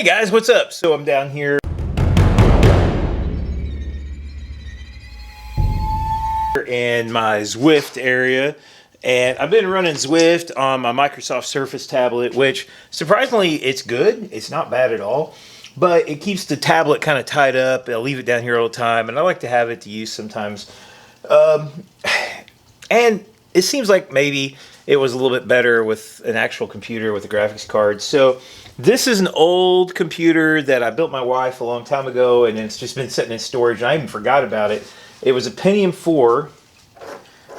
Hey guys, what's up? So I'm down here in my Zwift area, and I've been running Zwift on my Microsoft Surface tablet, which surprisingly it's good. It's not bad at all, but it keeps the tablet kind of tied up. I'll leave it down here all the time, and I like to have it to use sometimes. And it seems like maybe it was a little bit better with an actual computer with a graphics card. So this is an old computer that I built my wife a long time ago, and it's just been sitting in storage, and I even forgot about it. It was a Pentium 4.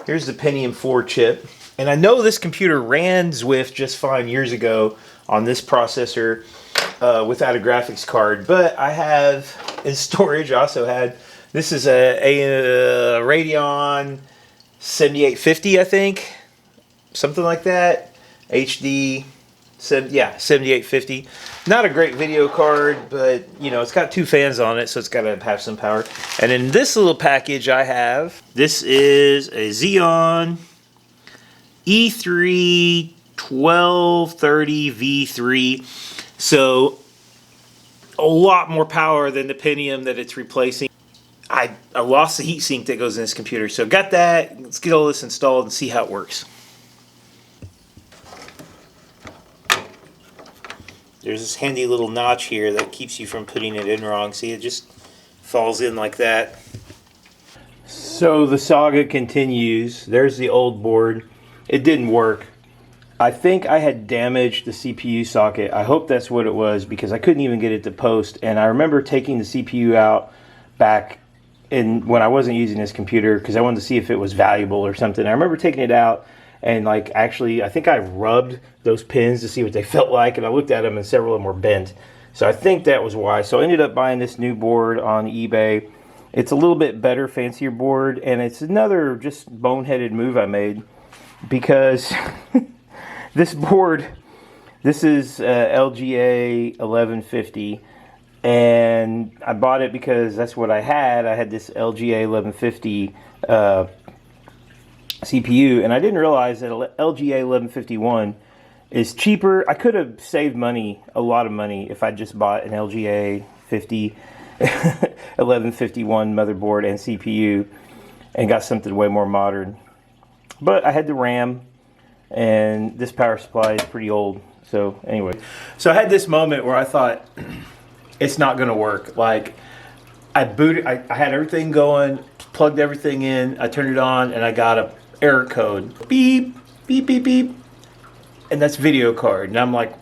Here's the Pentium 4 chip. And I know this computer ran Zwift just fine years ago on this processor without a graphics card. But I have, in storage, I also had, this is a Radeon 7850, I think. Something like that. HD, 7850. Not a great video card, but you know, it's got 2 fans on it, so it's got to have some power. And in this little package I have, this is a Xeon E3 1230 V3. So a lot more power than the Pentium that it's replacing. I lost the heatsink that goes in this computer, so got that. Let's get all this installed and see how it works. There's this handy little notch here that keeps you from putting it in wrong. See, it just falls in like that. So the saga continues. There's the old board. It didn't work. I think I had damaged the CPU socket. I hope that's what it was, because I couldn't even get it to post. And I remember taking the CPU out back when I wasn't using this computer, because I wanted to see if it was valuable or something. I remember taking it out and actually I think I rubbed those pins to see what they felt like, and I looked at them and several of them were bent. So I think that was why. So I ended up buying this new board on eBay. It's a little bit better, fancier board, and it's another just boneheaded move I made, because this board, this is LGA 1150, and I bought it because that's what I had. I had this LGA 1150 CPU, and I didn't realize that LGA 1151 is cheaper. I could have saved money, a lot of money, if I just bought an LGA 1151 motherboard and CPU and got something way more modern. But I had the RAM, and this power supply is pretty old. So anyway, so I had this moment where I thought, it's not going to work. Like, I had everything going, plugged everything in, I turned it on, and I got a error code, beep, beep, beep, beep, and that's video card. And I'm like,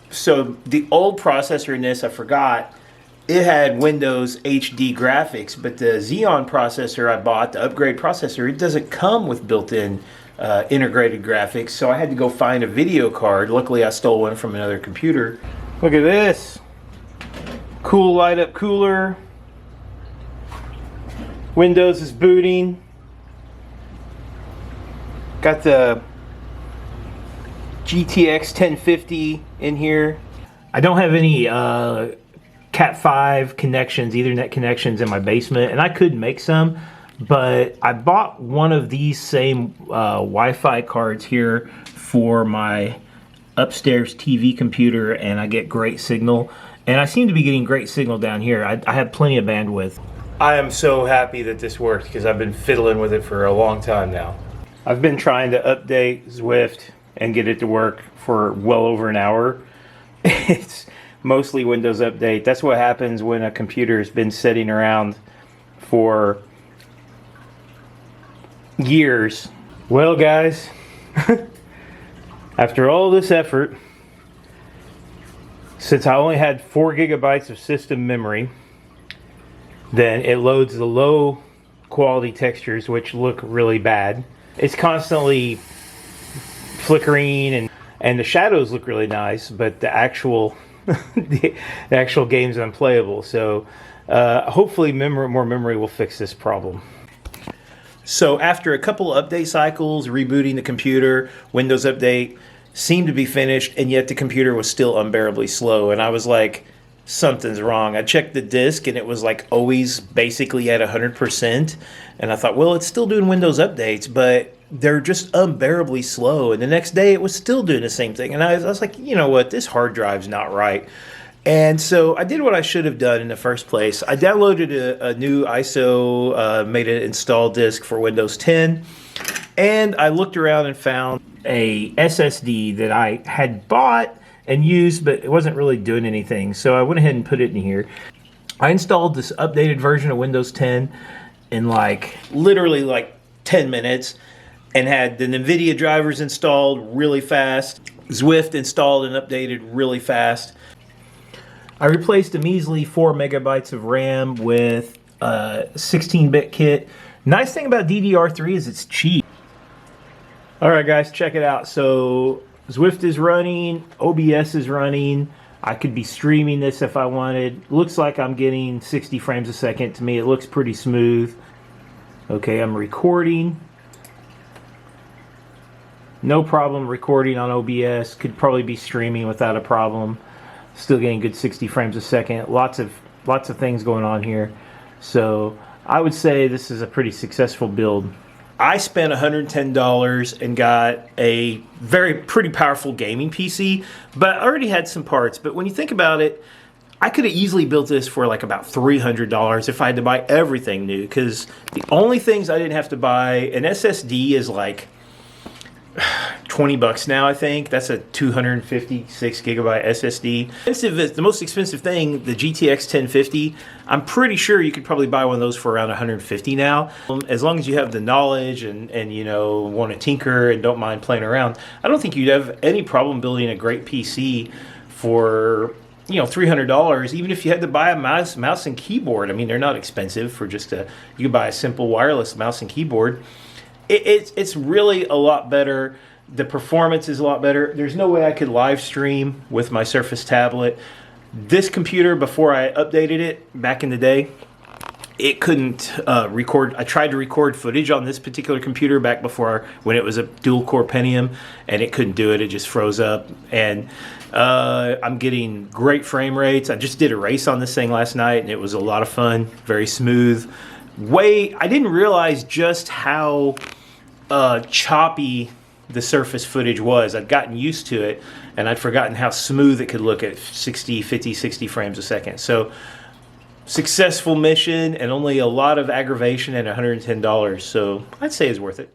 so the old processor in this, I forgot, it had Windows HD graphics, but the Xeon processor I bought, the upgrade processor, it doesn't come with built-in integrated graphics, so I had to go find a video card. Luckily I stole one from another computer. Look at this, cool light up cooler, Windows is booting. Got the GTX 1050 in here. I don't have any Cat 5 connections, Ethernet connections in my basement, and I could make some, but I bought one of these same Wi-Fi cards here for my upstairs TV computer, and I get great signal, and I seem to be getting great signal down here. I have plenty of bandwidth. I am so happy that this worked, because I've been fiddling with it for a long time now. I've been trying to update Zwift and get it to work for well over an hour. It's mostly Windows Update. That's what happens when a computer has been sitting around for years. Well, guys, after all this effort, since I only had 4 gigabytes of system memory, then it loads the low quality textures, which look really bad. It's constantly flickering, and the shadows look really nice, but the actual the actual game's unplayable. So hopefully more memory will fix this problem. So after a couple update cycles, rebooting the computer, Windows Update seemed to be finished, and yet the computer was still unbearably slow, and I was like, something's wrong. I checked the disk and it was always basically at 100%, and I thought, well, it's still doing Windows updates, but they're just unbearably slow. And the next day it was still doing the same thing. And I was like, you know what, this hard drive's not right. And so I did what I should have done in the first place. I downloaded a new ISO, made an install disk for Windows 10, and I looked around and found a SSD that I had bought and used, but it wasn't really doing anything. So I went ahead and put it in here. I installed this updated version of Windows 10 in literally 10 minutes, and had the NVIDIA drivers installed really fast, Zwift installed and updated really fast. I replaced a measly 4 megabytes of RAM with a 16-bit kit. Nice thing about DDR3 is it's cheap. All right, guys, check it out. So Zwift is running, OBS is running. I could be streaming this if I wanted. Looks like I'm getting 60 frames a second. To me, it looks pretty smooth. Okay, I'm recording. No problem recording on OBS. Could probably be streaming without a problem. Still getting good 60 frames a second. Lots of things going on here. So I would say this is a pretty successful build. I spent $110 and got a pretty powerful gaming PC, but I already had some parts. But when you think about it, I could have easily built this for about $300 if I had to buy everything new, because the only things I didn't have to buy, an SSD is $20 now, I think. That's a 256 gigabyte SSD. The most expensive thing, the GTX 1050, I'm pretty sure you could probably buy one of those for around $150 now. As long as you have the knowledge and want to tinker and don't mind playing around, I don't think you'd have any problem building a great PC for $300, even if you had to buy a mouse and keyboard. I mean, they're not expensive for you could buy a simple wireless mouse and keyboard. It's really a lot better. The performance is a lot better. There's no way I could live stream with my Surface tablet. This computer, before I updated it back in the day, it couldn't record. I tried to record footage on this particular computer back when it was a dual-core Pentium, and it couldn't do it. It just froze up. And I'm getting great frame rates. I just did a race on this thing last night, and it was a lot of fun. Very smooth. I didn't realize just how choppy the Surface footage was. I'd gotten used to it, and I'd forgotten how smooth it could look at 50, 60 frames a second. So, successful mission, and only a lot of aggravation at $110. So, I'd say it's worth it.